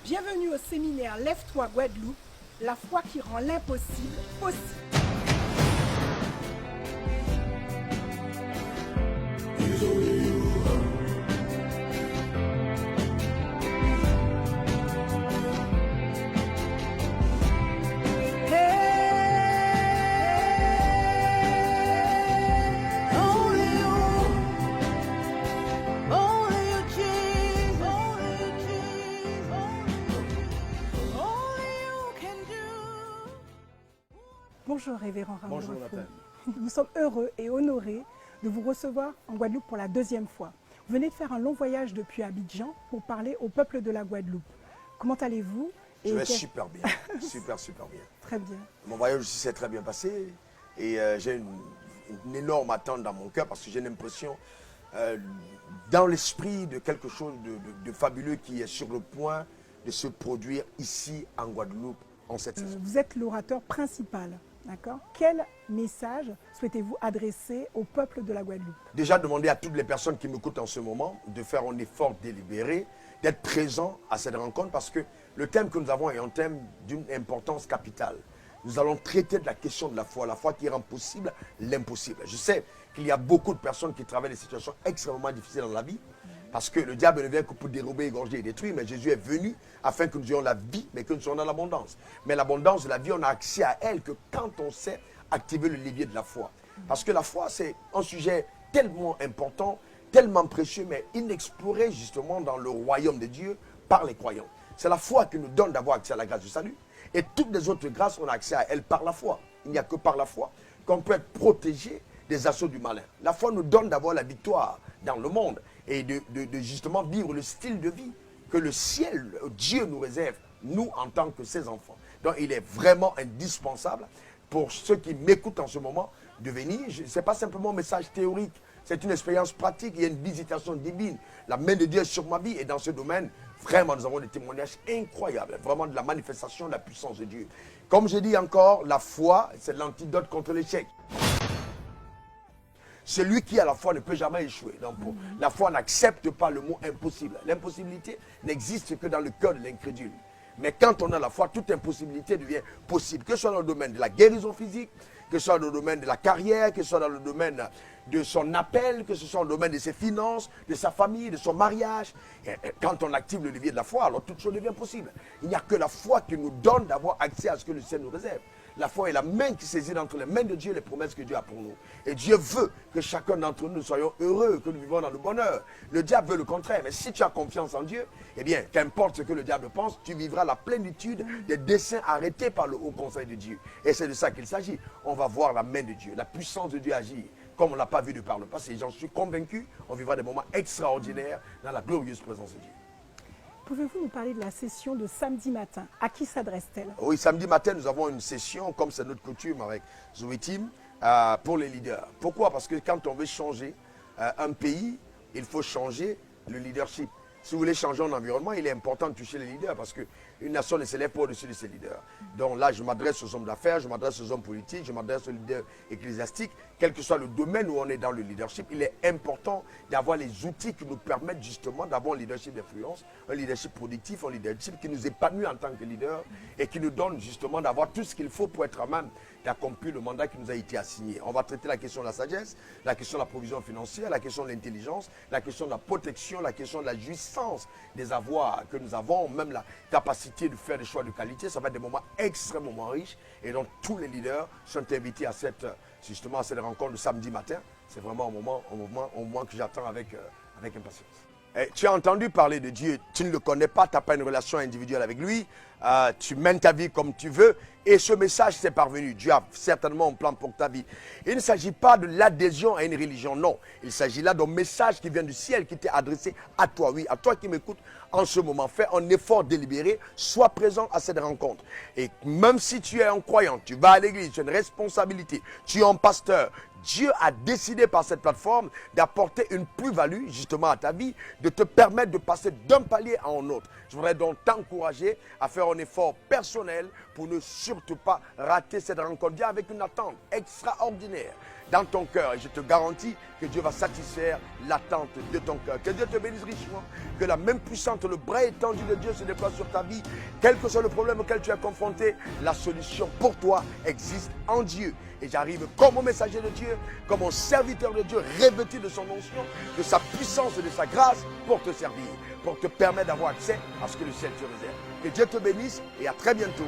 Bienvenue au séminaire Lève-toi Guadeloupe, la foi qui rend l'impossible possible. Bonjour Révérend Raoul. Bonjour Nathalie. Nous sommes heureux et honorés de vous recevoir en Guadeloupe pour la deuxième fois. Vous venez de faire un long voyage depuis Abidjan pour parler au peuple de la Guadeloupe. Comment allez-vous? Je vais super bien, super bien. Très bien. Mon voyage aussi s'est très bien passé et j'ai une énorme attente dans mon cœur parce que j'ai l'impression dans l'esprit de quelque chose de fabuleux qui est sur le point de se produire ici en Guadeloupe en cette saison. Vous êtes l'orateur principal. D'accord. Quel message souhaitez-vous adresser au peuple de la Guadeloupe? Déjà, demander à toutes les personnes qui m'écoutent en ce moment de faire un effort délibéré, d'être présents à cette rencontre parce que le thème que nous avons est un thème d'une importance capitale. Nous allons traiter de la question de la foi qui rend possible l'impossible. Je sais qu'il y a beaucoup de personnes qui traversent des situations extrêmement difficiles dans la vie parce que le diable ne vient que pour dérober, égorger et détruire, mais Jésus est venu afin que nous ayons la vie, mais que nous soyons dans l'abondance. Mais l'abondance de la vie, on a accès à elle que quand on sait activer le levier de la foi. Parce que la foi, c'est un sujet tellement important, tellement précieux, mais inexploré justement dans le royaume de Dieu par les croyants. C'est la foi qui nous donne d'avoir accès à la grâce du salut. Et toutes les autres grâces, on a accès à elles par la foi. Il n'y a que par la foi qu'on peut être protégé des assauts du malin. La foi nous donne d'avoir la victoire dans le monde et de justement vivre le style de vie que le ciel, Dieu nous réserve, nous en tant que ses enfants. Donc il est vraiment indispensable pour ceux qui m'écoutent en ce moment de venir. Ce n'est pas simplement un message théorique, c'est une expérience pratique, il y a une visitation divine. La main de Dieu est sur ma vie et dans ce domaine, vraiment nous avons des témoignages incroyables, vraiment de la manifestation de la puissance de Dieu. Comme je dis encore, la foi, c'est l'antidote contre l'échec. Celui qui a la foi ne peut jamais échouer. Donc, la foi n'accepte pas le mot impossible. L'impossibilité n'existe que dans le cœur de l'incrédule. Mais quand on a la foi, toute impossibilité devient possible. Que ce soit dans le domaine de la guérison physique, que ce soit dans le domaine de la carrière, que ce soit dans le domaine de son appel, que ce soit dans le domaine de ses finances, de sa famille, de son mariage. Et quand on active le levier de la foi, alors toute chose devient possible. Il n'y a que la foi qui nous donne d'avoir accès à ce que le ciel nous réserve. La foi est la main qui saisit entre les mains de Dieu les promesses que Dieu a pour nous. Et Dieu veut que chacun d'entre nous soyons heureux, que nous vivons dans le bonheur. Le diable veut le contraire. Mais si tu as confiance en Dieu, eh bien, qu'importe ce que le diable pense, tu vivras la plénitude des desseins arrêtés par le haut conseil de Dieu. Et c'est de ça qu'il s'agit. On va voir la main de Dieu, la puissance de Dieu agir, comme on ne l'a pas vu de par le passé. J'en suis convaincu, on vivra des moments extraordinaires dans la glorieuse présence de Dieu. Pouvez-vous nous parler de la session de samedi matin? À qui s'adresse-t-elle? Oui, samedi matin, nous avons une session, comme c'est notre coutume avec Zoé Team, pour les leaders. Pourquoi? Parce que quand on veut changer un pays, il faut changer le leadership. Si vous voulez changer un environnement, il est important de toucher les leaders parce qu'une nation ne s'élève pas au-dessus de ses leaders. Donc là, je m'adresse aux hommes d'affaires, je m'adresse aux hommes politiques, je m'adresse aux leaders ecclésiastiques. Quel que soit le domaine où on est dans le leadership, il est important d'avoir les outils qui nous permettent justement d'avoir un leadership d'influence, un leadership productif, un leadership qui nous épanouit en tant que leader et qui nous donne justement d'avoir tout ce qu'il faut pour être à même d'accomplir le mandat qui nous a été assigné. On va traiter la question de la sagesse, la question de la provision financière, la question de l'intelligence, la question de la protection, la question de la jouissance des avoirs que nous avons, même la capacité de faire des choix de qualité. Ça va être des moments extrêmement riches et donc tous les leaders sont invités à cette rencontre de samedi matin. C'est vraiment un moment que j'attends avec impatience. Et tu as entendu parler de Dieu, tu ne le connais pas, tu n'as pas une relation individuelle avec lui, tu mènes ta vie comme tu veux et ce message t'est parvenu. Dieu a certainement un plan pour ta vie. Il ne s'agit pas de l'adhésion à une religion, non. Il s'agit là d'un message qui vient du ciel, qui t'est adressé à toi, oui, à toi qui m'écoutes en ce moment. Fais un effort délibéré, sois présent à cette rencontre. Et même si tu es un croyant, tu vas à l'église, tu as une responsabilité, tu es un pasteur, Dieu a décidé par cette plateforme d'apporter une plus-value justement à ta vie, de te permettre de passer d'un palier à un autre. Je voudrais donc t'encourager à faire un effort personnel pour ne surtout pas rater cette rencontre. Viens avec une attente extraordinaire dans ton cœur. Et je te garantis que Dieu va satisfaire l'attente de ton cœur. Que Dieu te bénisse richement. Que la même puissante, le bras étendu de Dieu se déploie sur ta vie. Quel que soit le problème auquel tu es confronté, la solution pour toi existe en Dieu. Et j'arrive comme un messager de Dieu, comme un serviteur de Dieu, revêtu de son onction, de sa puissance et de sa grâce pour te servir, pour te permettre d'avoir accès à ce que le ciel te réserve. Que Dieu te bénisse et à très bientôt